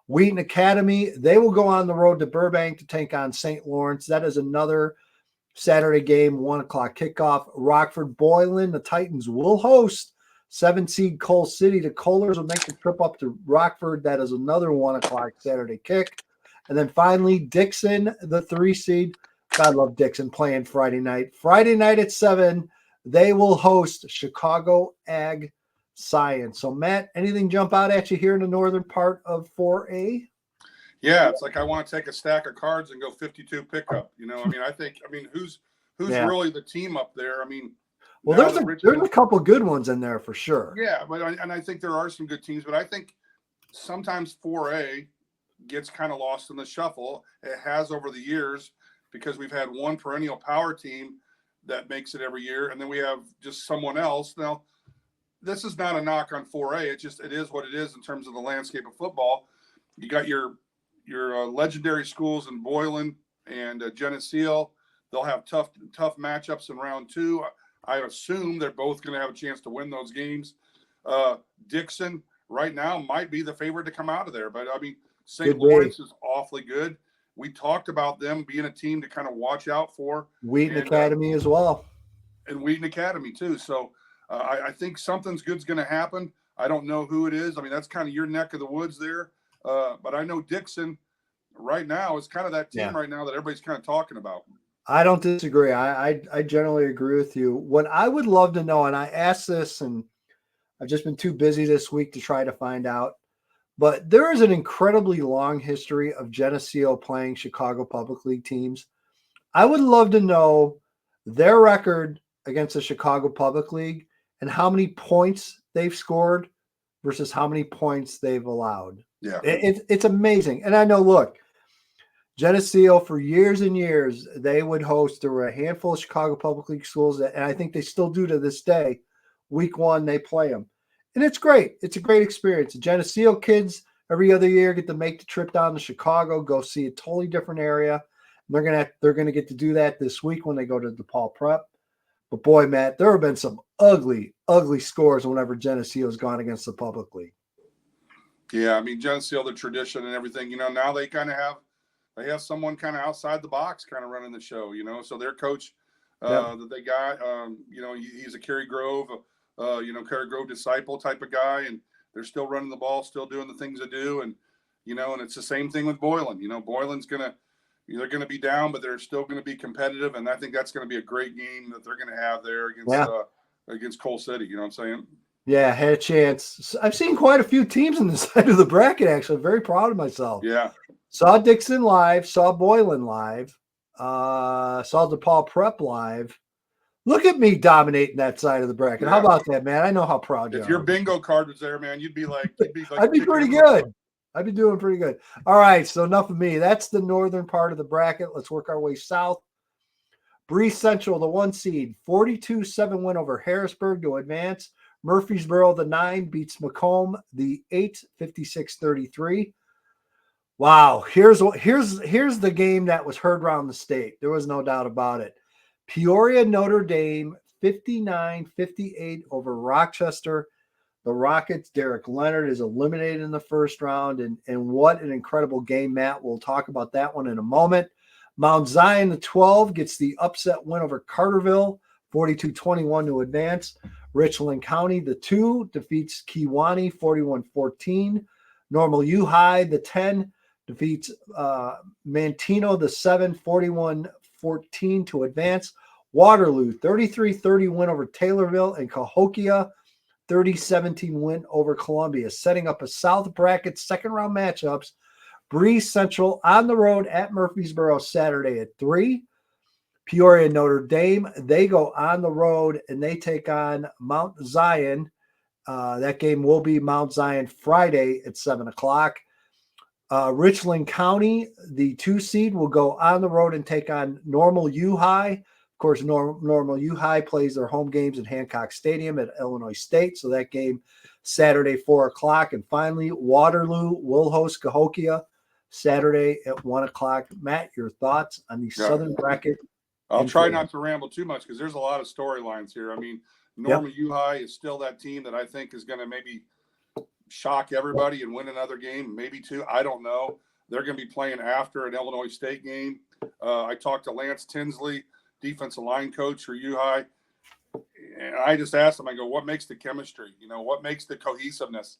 Wheaton Academy, they will go on the road to Burbank to take on St. Lawrence. That is another Saturday game, 1 o'clock kickoff. Rockford Boylan, the Titans will host 7 seed Coal City. The Kohlers will make the trip up to Rockford. That is another 1 o'clock Saturday kick. And then finally, Dixon, the 3 seed. God love Dixon playing Friday night. Friday night at 7, they will host Chicago Ag Science. So, Matt, anything jump out at you here in the northern part of 4A? Yeah, it's like I want to take a stack of cards and go 52 pickup. Who's really the team up there? Well, there's a couple good ones in there for sure. Yeah, but I think there are some good teams, but I think sometimes 4A gets kind of lost in the shuffle. It has over the years because we've had one perennial power team that makes it every year, and then we have just someone else. Now, this is not a knock on 4A. It is what it is in terms of the landscape of football. You got your legendary schools in Boylan and Geneseo. They'll have tough matchups in round 2. I assume they're both going to have a chance to win those games. Dixon right now might be the favorite to come out of there, but St. Lawrence is awfully good. We talked about them being a team to kind of watch out for. Wheaton Academy as well. And Wheaton Academy too. So I think something's good's going to happen. I don't know who it is. That's kind of your neck of the woods there. But I know Dixon right now is kind of that team right now that everybody's kind of talking about. I don't disagree. I generally agree with you. What I would love to know, and I asked this, and I've just been too busy this week to try to find out, but there is an incredibly long history of Geneseo playing Chicago Public League teams. I would love to know their record against the Chicago Public League and how many points they've scored versus how many points they've allowed. Yeah, it's amazing. And I know, look, Geneseo for years and years, they would host, there were a handful of Chicago Public League schools, and I think they still do to this day. Week 1, they play them. And it's great. It's a great experience. The Geneseo kids every other year get to make the trip down to Chicago, go see a totally different area. And they're gonna get to do that this week when they go to DePaul Prep. But boy, Matt, there have been some ugly, ugly scores whenever Geneseo's gone against the public league. Yeah, I mean, Geneseo, the tradition and everything, now they kind of have someone kind of outside the box kind of running the show, so their coach that they got, he's a Cary Grove disciple type of guy, and they're still running the ball, still doing the things they do. And, and it's the same thing with Boylan. Boylan's they're going to be down, but they're still going to be competitive. And I think that's going to be a great game that they're going to have there against Coal City. You know what I'm saying? Yeah, had a chance. I've seen quite a few teams on the side of the bracket, actually. I'm very proud of myself. Yeah. Saw Dixon live, saw Boylan live, saw DePaul Prep live. Look at me dominating that side of the bracket. Yeah. How about that, man? I know how proud you are. If your bingo card was there, man, you'd be like I'd be pretty good. I'd be doing pretty good. All right, so enough of me. That's the northern part of the bracket. Let's work our way south. Bree Central, the 1 seed, 42-7 win over Harrisburg to advance. Murfreesboro, the 9, beats Macomb, the 8, 56-33. Wow, here's the game that was heard around the state. There was no doubt about it. Peoria, Notre Dame, 59-58 over Rochester. The Rockets, Derek Leonard is eliminated in the first round, and what an incredible game, Matt. We'll talk about that one in a moment. Mount Zion, the 12, gets the upset win over Carterville, 42-21 to advance. Richland County, the 2, defeats Kewanee, 41-14. Normal U High, the 10, defeats Mantino, the 7, 41-14 to advance. Waterloo, 33-30 win over Taylorville, and Cahokia, 30-17 win over Columbia, setting up a South bracket second-round matchups. Bree Central on the road at Murfreesboro Saturday at 3. Peoria, Notre Dame, they go on the road and they take on Mount Zion. That game will be Mount Zion Friday at 7 o'clock. Richland County, the 2 seed, will go on the road and take on Normal U High. Of course, Normal U High plays their home games at Hancock Stadium at Illinois State. So that game Saturday, 4 o'clock. And finally, Waterloo will host Cahokia Saturday at 1 o'clock. Matt, your thoughts on the Southern bracket? I'll try not to ramble too much because there's a lot of storylines here. I mean, Normal U High is still that team that I think is going to maybe shock everybody and win another game, maybe 2. I don't know. They're going to be playing after an Illinois State game. I talked to Lance Tinsley, defensive line coach for U High, and I just asked him, I go, what makes the chemistry? What makes the cohesiveness?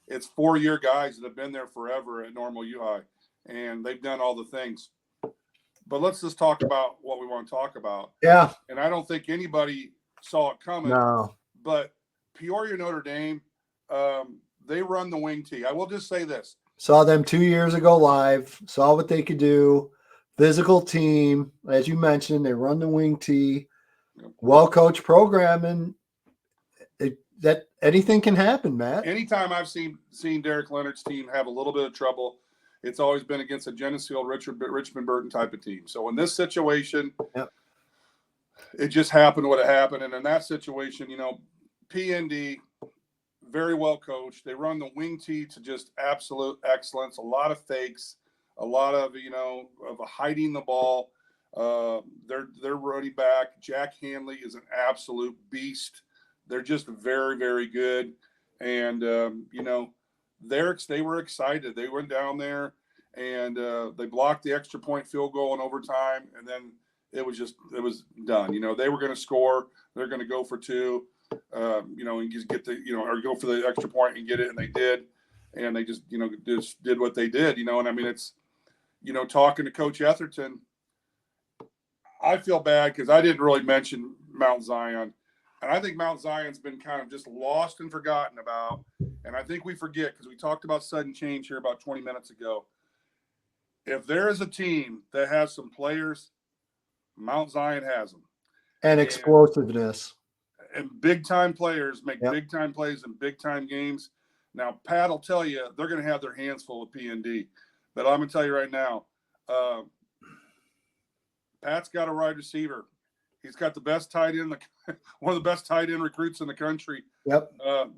It's 4-year guys that have been there forever at Normal U High, and they've done all the things. But let's just talk about what we want to talk about. Yeah. And I don't think anybody saw it coming. No. But Peoria, Notre Dame, they run the wing tee. I will just say this. Saw them 2 years ago live. Saw what they could do. Physical team. As you mentioned, they run the wing tee. Yep. Well-coached program. And that anything can happen, Matt. Anytime I've seen Derek Leonard's team have a little bit of trouble, it's always been against a Geneseo, Richmond Burton type of team. So in this situation, It just happened what it happened. And in that situation, PND, very well coached. They run the wing tee to just absolute excellence. A lot of fakes, a lot of, of hiding the ball. They're running back. Jack Hanley is an absolute beast. They're just very, very good. And, they were excited. They went down there and they blocked the extra point field goal in overtime. And then it was done. They were going to score. They're going to go for 2, and just get or go for the extra point and get it. And they did. And they just did what they did, and I mean, it's, talking to Coach Etherton, I feel bad because I didn't really mention Mount Zion. And I think Mount Zion's been kind of just lost and forgotten about. And I think we forget because we talked about sudden change here about 20 minutes ago. If there is a team that has some players, Mount Zion has them. And explosiveness. And big-time players make big-time plays in big-time games. Now, Pat will tell you they're going to have their hands full with P&D. But I'm going to tell you right now, Pat's got a wide receiver. He's got the best tight end, one of the best tight end recruits in the country. Yep.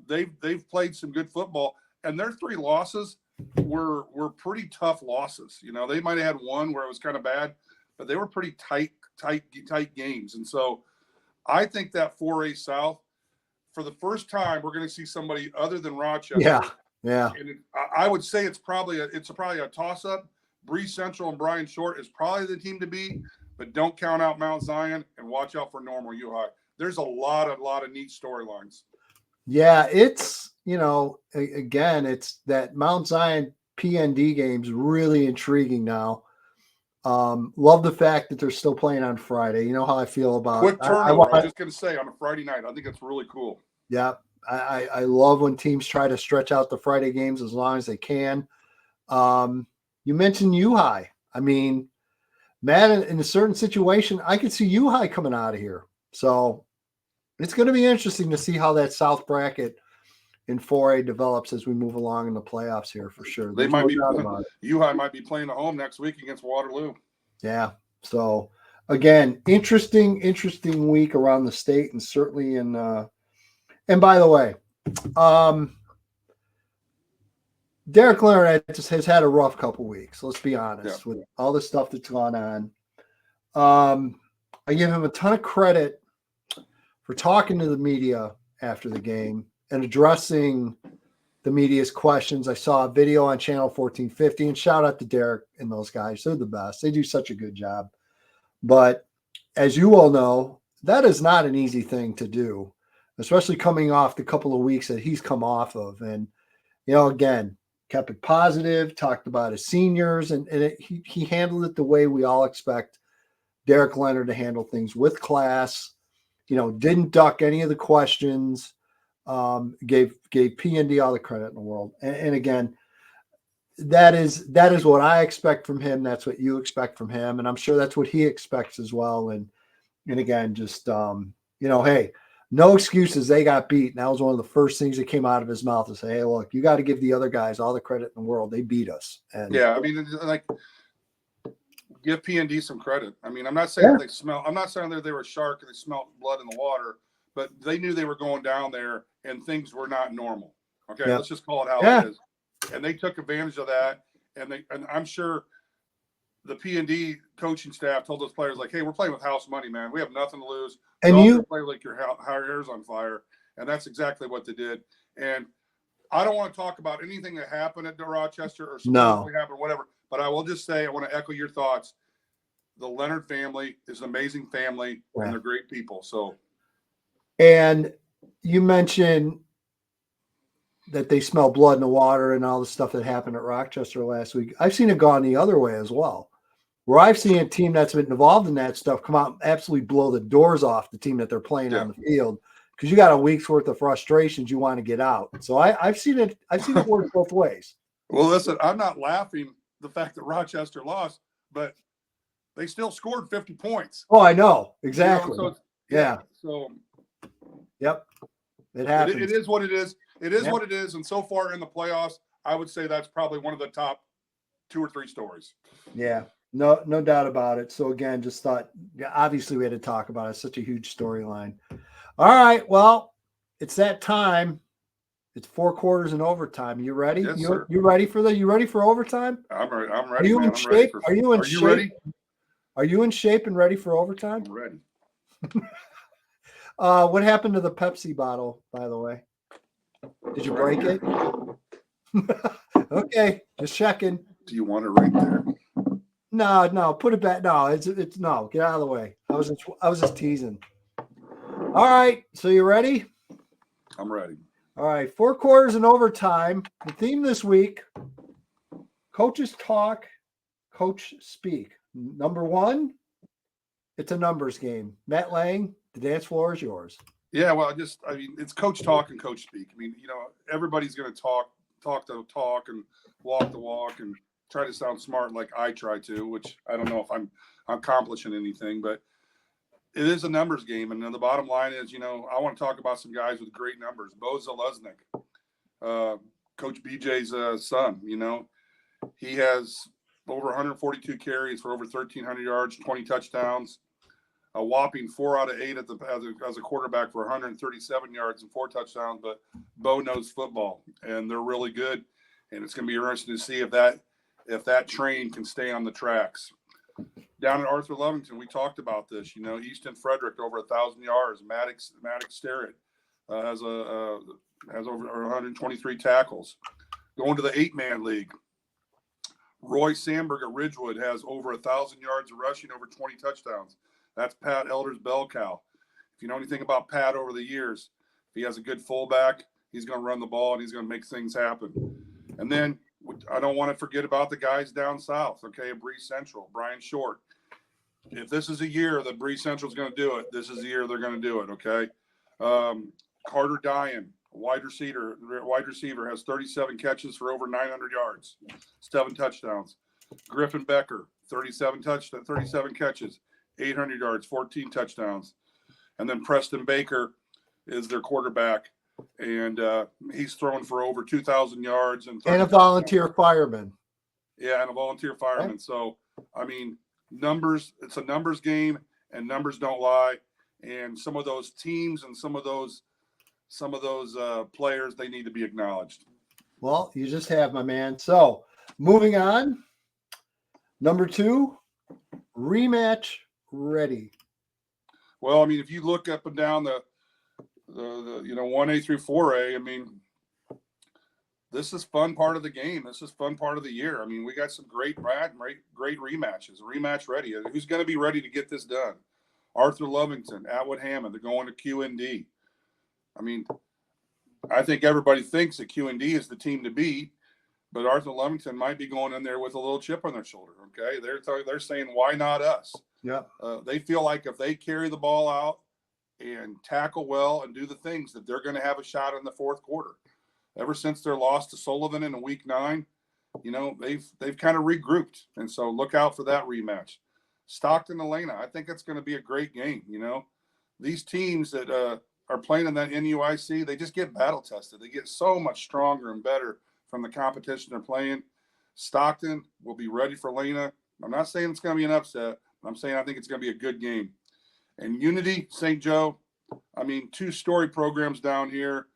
They've played some good football, and their 3 losses were pretty tough losses. They might have had one where it was kind of bad, but they were pretty tight games. And so I think that 4A South, for the first time, we're going to see somebody other than Rochester. Yeah. And I would say it's probably a toss-up. Breeze Central and Bryan Short is probably the team to beat, but don't count out Mount Zion and watch out for Normal U High. There's a lot of neat storylines. Yeah, it's, again, it's that Mount Zion PND game's really intriguing now. Love the fact that they're still playing on Friday. You know how I feel about quick turnover. I was just going to say on a Friday night. I think that's really cool. Yeah, I love when teams try to stretch out the Friday games as long as they can. You mentioned U High. I mean, Matt, in a certain situation, I could see U High coming out of here. So it's going to be interesting to see how that South bracket in 4A develops as we move along in the playoffs here for sure. They might be U High might be playing at home next week against Waterloo. Yeah. So again, interesting week around the state and certainly in and by the way, Derek Leonard has had a rough couple weeks. Let's be honest with all the stuff that's gone on. I give him a ton of credit for talking to the media after the game and addressing the media's questions. I saw a video on Channel 1450, and shout out to Derek and those guys. They're the best. They do such a good job. But as you all know, that is not an easy thing to do, especially coming off the couple of weeks that he's come off of. And, again, kept it positive, talked about his seniors, and he handled it the way we all expect Derek Leonard to handle things, with class, didn't duck any of the questions, gave PND all the credit in the world. And again, that is what I expect from him. That's what you expect from him. And I'm sure that's what he expects as well. And again, just, hey, no excuses. They got beat. And that was one of the first things that came out of his mouth to say, hey, look, you got to give the other guys all the credit in the world. They beat us. And yeah, I mean, like, give PND some credit. I mean, I'm not saying I'm not saying that they were a shark and they smelled blood in the water, but they knew they were going down there and things were not normal. Okay, let's just call it how it is. And they took advantage of that. And I'm sure the PND coaching staff told those players, like, hey, we're playing with house money, man. We have nothing to lose. And you play like your hair's on fire. And that's exactly what they did. And I don't want to talk about anything that happened at Rochester or supposedly happened, whatever. But I will just say, I want to echo your thoughts. The Leonard family is an amazing family, and they're great people. So, and you mentioned that they smell blood in the water and all the stuff that happened at Rochester last week. I've seen it gone the other way as well, where I've seen a team that's been involved in that stuff come out and absolutely blow the doors off the team that they're playing on the field, because you got a week's worth of frustrations you want to get out. So I've seen it work both ways. Well, listen, I'm not laughing the fact that Rochester lost, but they still scored 50 points. Oh, I know. Exactly. So, yep. It happens. It is what it is. It is what it is. And so far in the playoffs, I would say that's probably one of the top 2 or 3 stories. Yeah, no doubt about it. So again, just thought, obviously we had to talk about it. It's such a huge storyline. All right. Well, it's that time. It's 4 quarters and overtime. You ready? Yes, you ready for overtime? I'm ready. Are you in shape? Are you in shape? Ready? Are you in shape and ready for overtime? I'm ready. What happened to the Pepsi bottle, by the way? Did you break it? Okay, just checking. Do you want it right there? No, put it back. No, it's no. Get out of the way. I was just teasing. All right, so you ready? I'm ready. All right, 4 quarters and overtime. The theme this week: coaches talk, coach speak. Number 1, it's a numbers game. Matt Leng, the dance floor is yours. Yeah, well, it's coach talk and coach speak. I mean, everybody's going to talk the talk and walk the walk and try to sound smart like I try to, which I don't know if I'm accomplishing anything, but it is a numbers game. And then the bottom line is, I want to talk about some guys with great numbers. Bo Zalesnik, Coach BJ's son, he has over 142 carries for over 1,300 yards, 20 touchdowns, a whopping 4 out of 8 as a quarterback for 137 yards and 4 touchdowns. But Bo knows football, and they're really good. And it's going to be interesting to see if that train can stay on the tracks. Down at Arthur Lovington, we talked about this. You know, Easton Frederick over 1,000 yards. Maddox Sterrett has over 123 tackles. Going to the 8-man league, Roy Sandberg at Ridgewood has over 1,000 yards of rushing, over 20 touchdowns. That's Pat Elder's bell cow. If you know anything about Pat over the years, if he has a good fullback, he's going to run the ball and he's going to make things happen. And then I don't want to forget about the guys down south, okay, Breeze Central, Brian Short. If this is a year that Breeze Central is going to do it, this is the year they're going to do it, okay? Carter Dyan, wide receiver, has 37 catches for over 900 yards, 7 touchdowns. Griffin Becker, 37 catches, 800 yards, 14 touchdowns. And then Preston Baker is their quarterback, and he's thrown for over 2,000 yards and a volunteer fireman. Yeah, and a volunteer fireman. Okay. So, I mean, numbers, it's a numbers game, and numbers don't lie. And some of those teams and some of those players, they need to be acknowledged. Well, you just have, my man. So, moving on. Number 2, rematch ready. Well, I mean, if you look up and down the 1A through 4A, I mean, this is fun part of the game. This is fun part of the year. I mean, we got some great rematches. Rematch ready. Who's going to be ready to get this done? Arthur Lovington, Atwood Hammond. They're going to QND. I mean, I think everybody thinks that QND is the team to beat, but Arthur Lovington might be going in there with a little chip on their shoulder. Okay, they're saying, why not us? Yeah. They feel like if they carry the ball out and tackle well and do the things, that they're going to have a shot in the fourth quarter. Ever since their loss to Sullivan in week 9, you know, they've kind of regrouped, and so look out for that rematch. Stockton, Elena, I think it's going to be a great game. You know, these teams that are playing in that NUIC, they just get battle tested. They get so much stronger and better from the competition they're playing. Stockton will be ready for Lena. I'm not saying it's going to be an upset. I'm saying I think it's going to be a good game. And Unity, St. Joe, I mean, 2-story programs down here.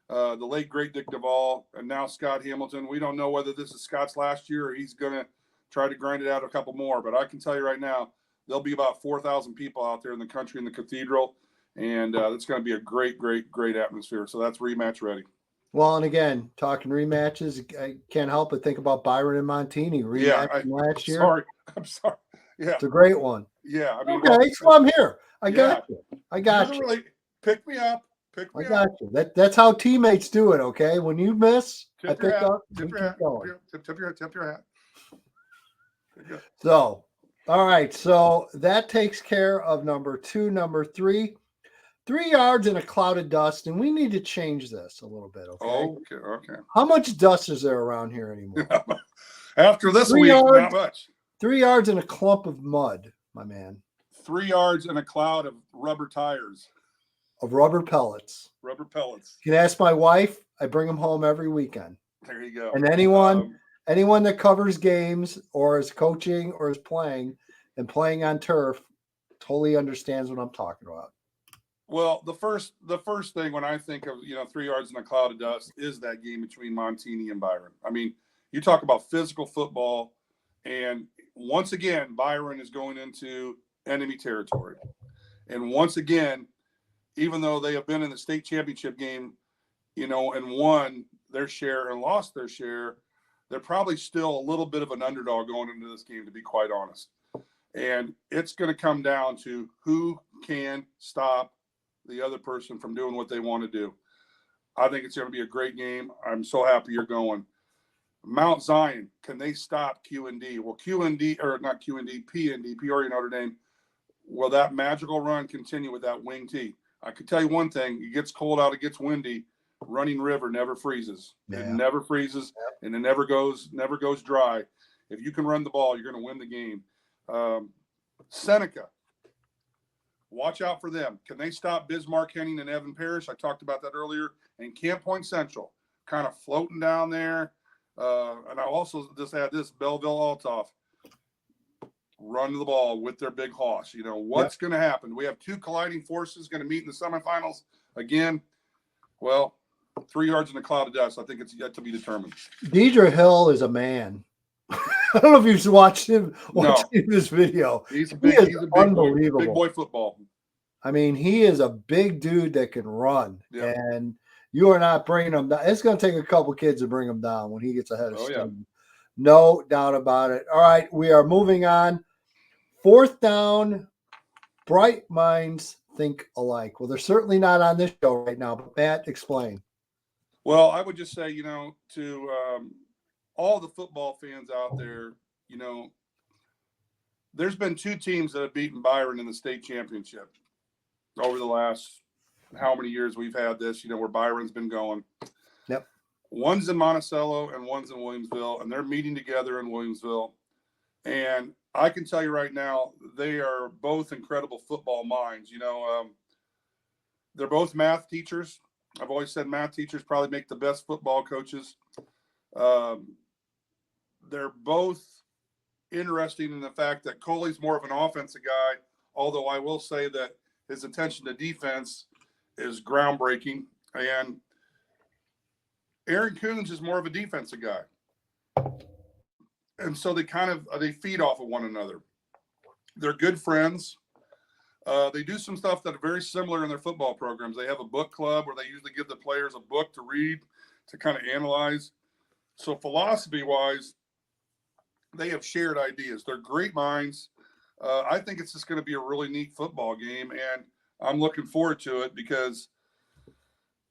The late, great Dick Duvall and now Scott Hamilton. We don't know whether this is Scott's last year or he's going to try to grind it out a couple more. But I can tell you right now, there'll be about 4,000 people out there in the country in the cathedral. And it's going to be a great, great, great atmosphere. So that's rematch ready. Well, and again, talking rematches, I can't help but think about Byron and Montini rematch from last year. I'm sorry. Yeah. It's a great one. Yeah. I mean, okay, so I'm here. I got you. Really pick me up. I got you. That's how teammates do it, okay? When you miss, I pick up. Tip your hat. So, all right. So that takes care of number 2. Number 3, 3 yards in a cloud of dust, and we need to change this a little bit, okay? Okay. How much dust is there around here anymore? After this week, not much. 3 yards in a clump of mud, my man. 3 yards in a cloud of rubber tires. Of rubber pellets. Rubber pellets. You can ask my wife. I bring them home every weekend. There you go. And anyone that covers games or is coaching or is playing and playing on turf totally understands what I'm talking about. Well, the first thing when I think of 3 yards in a cloud of dust is that game between Montini and Byron. I mean, you talk about physical football, and once again, Byron is going into enemy territory, and once again, even though they have been in the state championship game, and won their share and lost their share, they're probably still a little bit of an underdog going into this game, to be quite honest. And it's going to come down to who can stop the other person from doing what they want to do. I think it's going to be a great game. I'm so happy you're going. Mount Zion, can they stop QND? Well, PND, Peoria Notre Dame, will that magical run continue with that wing tee? I can tell you one thing, it gets cold out, it gets windy. Running River never freezes. Yeah. It never freezes, and it never goes dry. If you can run the ball, you're going to win the game. Seneca, watch out for them. Can they stop Bismarck Henning and Evan Parrish? I talked about that earlier. And Camp Point Central, kind of floating down there. And I also just add this, Belleville Altoff, run the ball with their big hoss. What's going to happen? We have 2 colliding forces going to meet in the semifinals again. Well, 3 yards in a cloud of dust. I think it's yet to be determined. Deidre Hill is a man. I don't know if you've watched No. this video. He's a He big, is he's a unbelievable. big boy football. I mean, he is a big dude that can run, Yep. and you are not bringing him down. It's going to take a couple kids to bring him down when he gets ahead of Oh, steam. yeah. No doubt about it. All right, we are moving on. 4th down, bright minds think alike. Well, they're certainly not on this show right now, but Matt, explain. Well, I would just say, to all the football fans out there, there's been 2 teams that have beaten Byron in the state championship over the last how many years we've had this, where Byron's been going. Yep. One's in Monticello and one's in Williamsville, and they're meeting together in Williamsville. And I can tell you right now, they are both incredible football minds. They're both math teachers. I've always said math teachers probably make the best football coaches. They're both interesting in the fact that Coley's more of an offensive guy, although I will say that his attention to defense is groundbreaking. And Aaron Coons is more of a defensive guy. And so they feed off of one another. They're good friends. They do some stuff that are very similar in their football programs. They have a book club where they usually give the players a book to read, to kind of analyze. So philosophy-wise, they have shared ideas. They're great minds. I think it's just going to be a really neat football game, and I'm looking forward to it because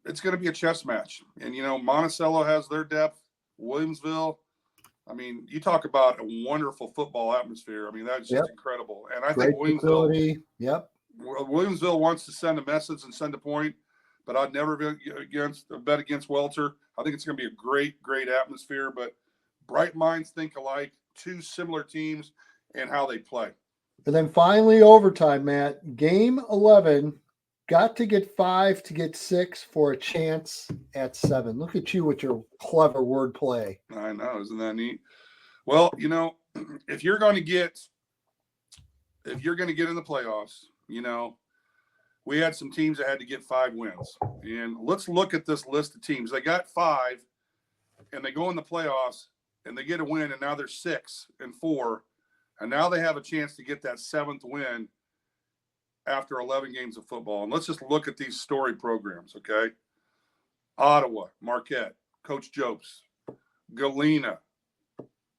it's going to be a chess match. And, Monticello has their depth. Williamsville, I mean, you talk about a wonderful football atmosphere. I mean, that's just incredible. And I think Williamsville wants to send a message and send a point, but I'd never bet against Welter. I think it's going to be a great, great atmosphere. But bright minds think alike, 2 similar teams and how they play. And then finally, overtime, Matt. Game 11, got to get 5 to get 6 for a chance at 7. Look at you with your clever wordplay. I know, isn't that neat? Well, if you're going to get in the playoffs, we had some teams that had to get 5 wins. And let's look at this list of teams. They got 5, and they go in the playoffs, and they get a win, and now they're 6-4, and now they have a chance to get that 7th win after 11 games of football. And let's just look at these story programs, okay? Ottawa, Marquette, Coach Jopes, Galena,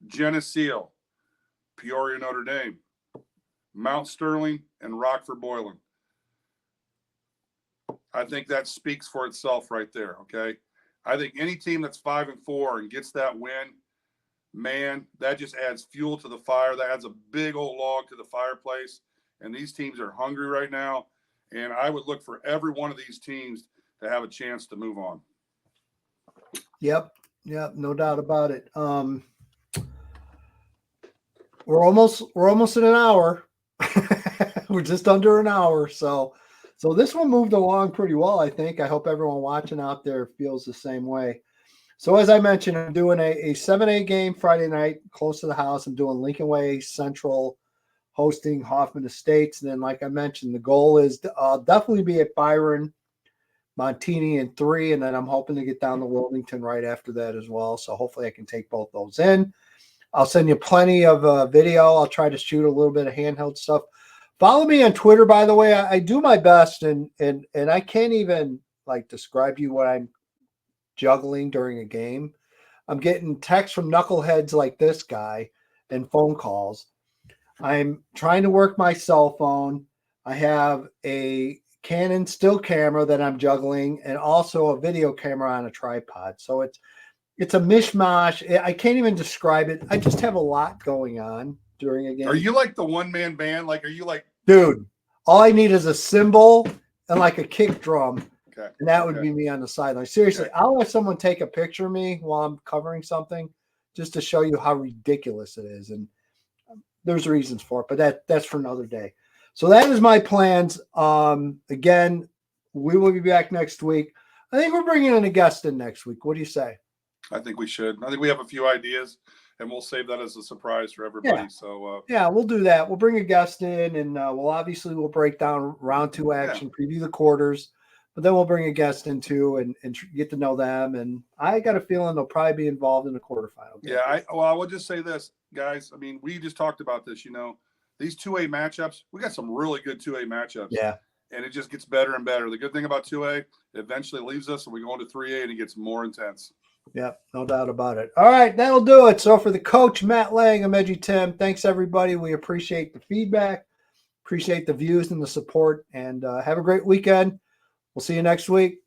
Geneseo, Peoria, Notre Dame, Mount Sterling, and Rockford Boylan. I think that speaks for itself right there, okay? I think any team that's 5-4 and gets that win, man, that just adds fuel to the fire. That adds a big old log to the fireplace. And these teams are hungry right now. And I would look for every one of these teams to have a chance to move on. Yep, no doubt about it. We're almost in an hour. We're just under an hour. So this one moved along pretty well, I think. I hope everyone watching out there feels the same way. So as I mentioned, I'm doing a 7-8 game Friday night close to the house. I'm doing Lincoln Way Central hosting Hoffman Estates. And then, like I mentioned, the goal is to definitely be at Byron, Montini in 3. And then I'm hoping to get down to Wilmington right after that as well. So hopefully I can take both those in. I'll send you plenty of video. I'll try to shoot a little bit of handheld stuff. Follow me on Twitter, by the way. I do my best, and I can't even describe to you what I'm juggling during a game. I'm getting texts from knuckleheads like this guy and phone calls. I'm trying to work my cell phone. I have a Canon still camera that I'm juggling, and also a video camera on a tripod. So it's a mishmash. I can't even describe it. I just have a lot going on during a game. Are you like the one-man band? Are you like... Dude, all I need is a cymbal and a kick drum. Okay. And that would be me on the sideline. Seriously, I'll let someone take a picture of me while I'm covering something just to show you how ridiculous it is. And there's reasons for it, but that's for another day. So that is my plans. Again, we will be back next week. I think we're bringing in a guest in next week. What do you say? I think we should. I think we have a few ideas, and we'll save that as a surprise for everybody. Yeah. So we'll do that. We'll bring a guest in, and we'll break down round 2 action, preview the quarters. but then we'll bring a guest in too and get to know them. And I got a feeling they'll probably be involved in the quarterfinal game. Yeah, I will just say this, guys. I mean, we just talked about this. These 2A matchups, we got some really good 2A matchups. Yeah. And it just gets better and better. The good thing about 2A, it eventually leaves us and we go into 3A and it gets more intense. Yep, no doubt about it. All right, that'll do it. So for the coach, Matt Leng, I'm EDGYTIM. Thanks, everybody. We appreciate the feedback, appreciate the views and the support, and have a great weekend. We'll see you next week.